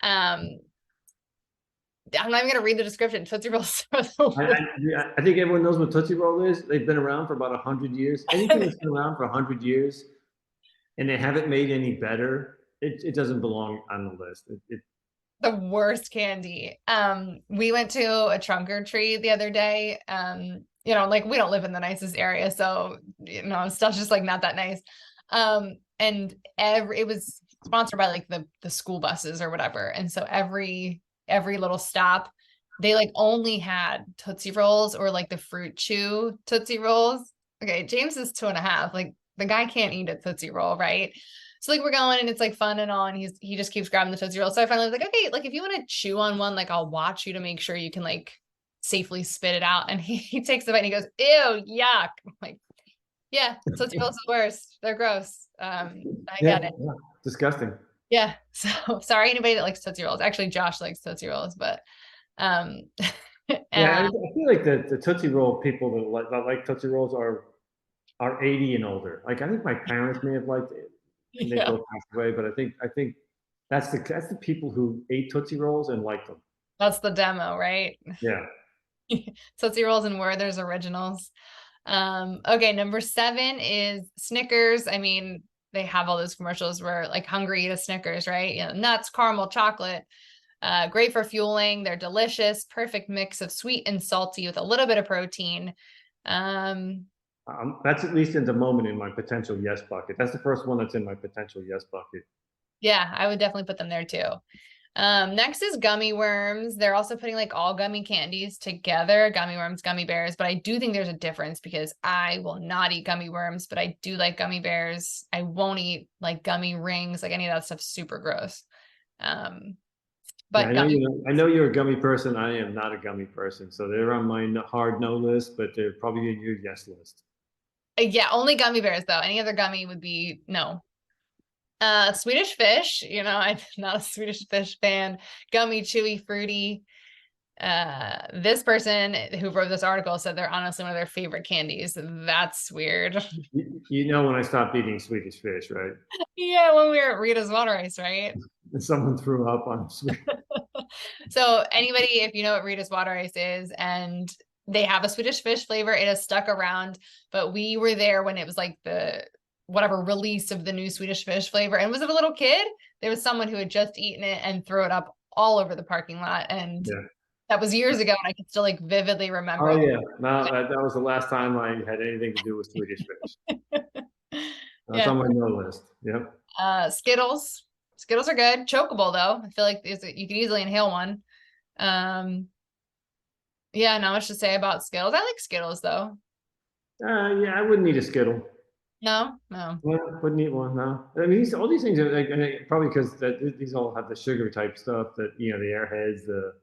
Um, I'm not even gonna read the description. Tootsie Rolls are the I, worst. I think everyone knows what Tootsie Roll is. They've been around for about 100 years. Anything that's been around for 100 years and they haven't made any better, it doesn't belong on the list. The worst candy. We went to a trunk or treat the other day. Like we don't live in the nicest area, so stuff's just like not that nice. And it was sponsored by like the school buses or whatever. And so every little stop, they like only had Tootsie Rolls or like the fruit chew Tootsie Rolls. Okay, James is 2.5. Like the guy can't eat a Tootsie Roll, right? So like we're going and it's like fun and all, and he just keeps grabbing the Tootsie Roll. So I finally was like, okay, like if you want to chew on one, like I'll watch you to make sure you can like safely spit it out. And he takes the bite and he goes, ew, yuck. I'm like, yeah, Tootsie Rolls are the worst. They're gross. I Yeah, get it. yeah, disgusting. Yeah. So sorry anybody that likes Tootsie Rolls. Actually, Josh likes Tootsie Rolls, but um Yeah, I uh, feel like the Tootsie Roll people that like Tootsie Rolls are 80 and older. Like I think my parents may have liked it, and they yeah, both passed away. But I think that's the people who ate Tootsie Rolls and liked them. that's the demo, right? Yeah. Tootsie Rolls and Werther's Originals. Okay, number 7 is Snickers. I mean, they have all those commercials where like hungry eat a Snickers, right? Nuts, caramel, chocolate. Great for fueling. They're delicious, perfect mix of sweet and salty with a little bit of protein. Um, That's at least in the moment in my potential yes bucket. That's the first one that's in my potential yes bucket. yeah, I would definitely put them there too. Next is gummy worms. They're also putting like all gummy candies together, gummy worms, gummy bears, but I do think there's a difference because I will not eat gummy worms, but I do like gummy bears. I won't eat like gummy rings, like any of that stuff's super gross. Um, Yeah, but gummy, I know you're a gummy person. I am not a gummy person, so they're on my hard no list, but they're probably in your yes list. yeah, only gummy bears though. Any other gummy would be no. Swedish fish, I'm not a Swedish fish fan. Gummy, chewy, fruity. This person who wrote this article said they're honestly one of their favorite candies. That's weird. You know when I stopped eating Swedish fish, right? Yeah, when we were at Rita's Water Ice, right? And someone threw up on Swedish. So anybody, if you know what Rita's Water Ice is, and they have a Swedish fish flavor, it has stuck around, but we were there when it was like the whatever release of the new Swedish fish flavor. And was it a little kid? There was someone who had just eaten it and threw it up all over the parking lot. And Yeah. that was years ago, and I can still like vividly remember. Oh yeah, no, that was the last time I had anything to do with Swedish fish. That's on my no list. Yep. Skittles. Skittles are good. Chokeable though. I feel like you could easily inhale one. Yeah, not much to say about Skittles. I like Skittles though. Yeah, I wouldn't eat a Skittle. No. Yeah, wouldn't eat one. No, I mean all these things are like, and probably because these all have the sugar type stuff that the Airheads, the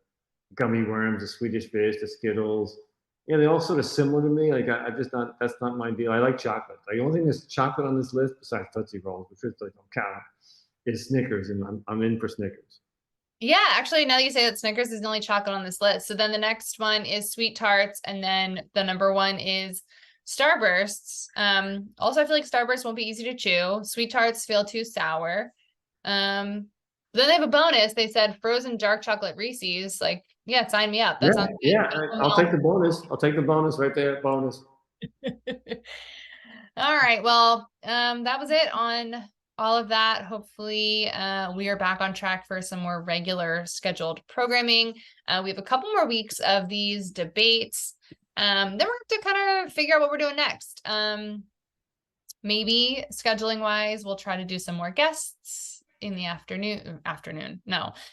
gummy worms, the Swedish fish, the Skittles. Yeah, they're all sort of similar to me. Like I just not that's not my deal. I like chocolate. Like, the only thing that's chocolate on this list besides Tootsie Rolls, which is like don't count, is Snickers, and I'm in for Snickers. Yeah, actually, now that you say that, Snickers is the only chocolate on this list. So then the next one is Sweet Tarts, and then the number one is Starbursts. Also, I feel like Starbursts won't be easy to chew. Sweet Tarts feel too sour. Then they have a bonus. They said frozen dark chocolate Reese's. Like, yeah, sign me up. That sounds good. Yeah, I'll take the bonus. I'll take the bonus right there. Bonus. All right. Well, that was it on all of that. Hopefully, we are back on track for some more regular scheduled programming. We have a couple more weeks of these debates. Then we're going to kind of figure out what we're doing next. Maybe scheduling wise, we'll try to do some more guests in the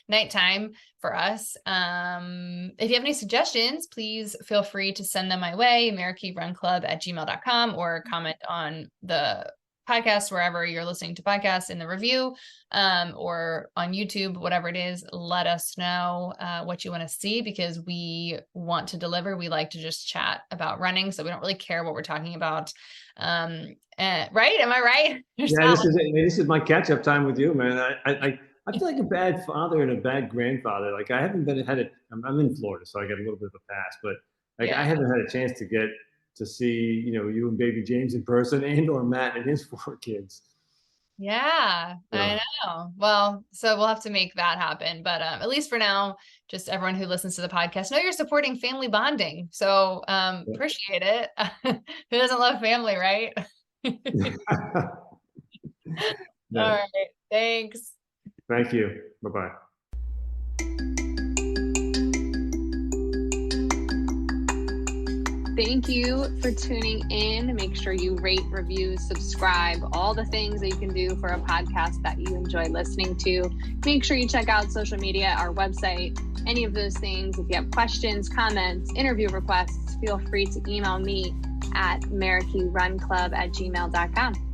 nighttime for us. If you have any suggestions, please feel free to send them my way, americyrun@gmail.com, or comment on the podcast wherever you're listening to podcasts in the review, or on YouTube, whatever it is. Let us know what you want to see, because we want to deliver. We like to just chat about running, so we don't really care what we're talking about. Right? Am I right? Yeah, this is my catch up time with you, man. I feel like a bad father and a bad grandfather. Like I haven't I'm in Florida, so I got a little bit of a pass, but like I haven't had a chance to get to see, you and baby James in person, and or Matt and his 4 kids. Yeah, I know. Well, so we'll have to make that happen. But at least for now, just everyone who listens to the podcast, know you're supporting family bonding. So appreciate it. Who doesn't love family, right? All right. Thanks. Thank you. Bye-bye. Thank you for tuning in. Make sure you rate, review, subscribe, all the things that you can do for a podcast that you enjoy listening to. Make sure you check out social media, our website, any of those things. If you have questions, comments, interview requests, feel free to email me at marickyrunclub@gmail.com.